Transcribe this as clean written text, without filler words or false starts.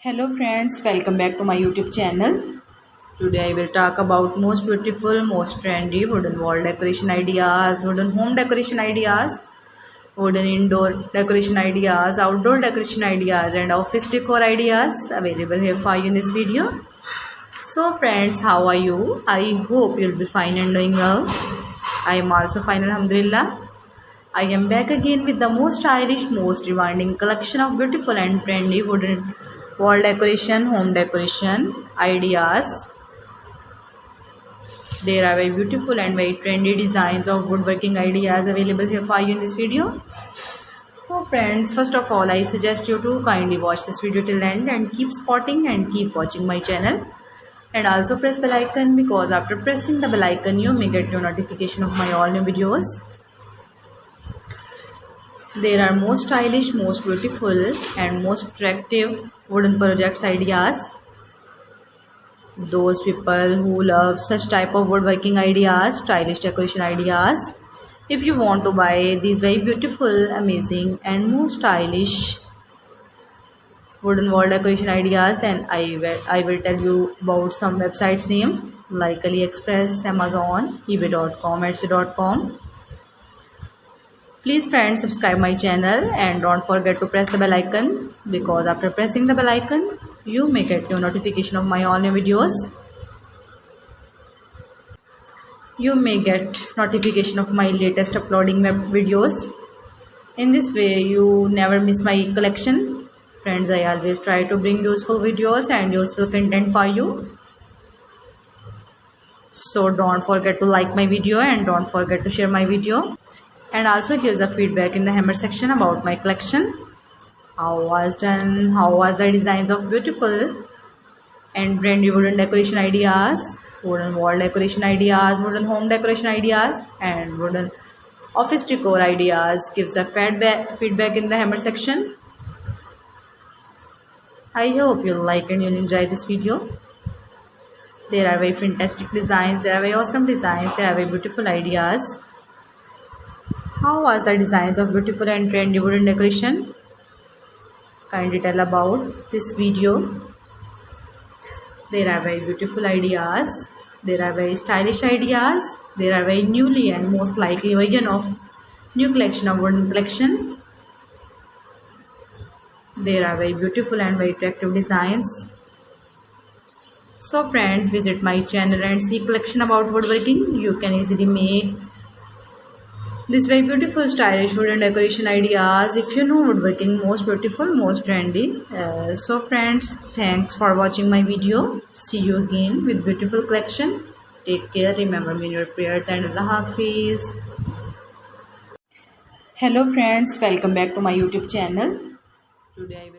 Hello friends, welcome back to my YouTube channel. Today I will talk about most beautiful, most trendy wooden wall decoration ideas, wooden home decoration ideas, wooden indoor decoration ideas, outdoor decoration ideas and office decor ideas available here for you in this video. So friends, how are you? I hope you'll be fine and doing well. I am also fine, alhamdulillah. I am back again with the most stylish, most demanding collection of beautiful and trendy wooden wall decoration, home decoration ideas. There are very beautiful and very trendy designs of woodworking ideas available here for you in this video. So friends, first of all, I suggest you to kindly watch this video till end and keep spotting and keep watching my channel. And also press bell icon, because after pressing the bell icon, you may get your notification of my all new videos. There are most stylish, most beautiful and most attractive wooden projects ideas. Those people who love such type of woodworking ideas, stylish decoration ideas. If you want to buy these very beautiful, amazing and most stylish wooden wall decoration ideas, then I will tell you about some websites name like AliExpress, Amazon, eBay.com, Etsy.com. Please friends, subscribe my channel and don't forget to press the bell icon, because after pressing the bell icon you may get your notification of my all new videos. You may get notification of my latest uploading videos. In this way you never miss my collection. Friends, I always try to bring useful videos and useful content for you. So don't forget to like my video and don't forget to share my video. And also give the feedback in the hammer section about my collection. How was the designs of beautiful and trendy wooden decoration ideas, wooden wall decoration ideas, wooden home decoration ideas and wooden office decor ideas. Give the feedback in the hammer section. I hope you'll like and you'll enjoy this video. There are very fantastic designs, there are very awesome designs, there are very beautiful ideas. How was the designs of beautiful and trendy wooden decoration? Kindly tell about this video. There are very beautiful ideas. There are very stylish ideas. There are very newly and most likely version of new collection of wooden collection. There are very beautiful and very attractive designs. So friends, visit my channel and see collection about woodworking. You can easily make these very beautiful stylish wooden decoration ideas if you know woodworking most beautiful, most trendy. So friends, thanks for watching my video. See you again with beautiful collection. Take care. Remember me in your prayers and Allah Hafiz. Hello friends, welcome back to my YouTube channel. Today I will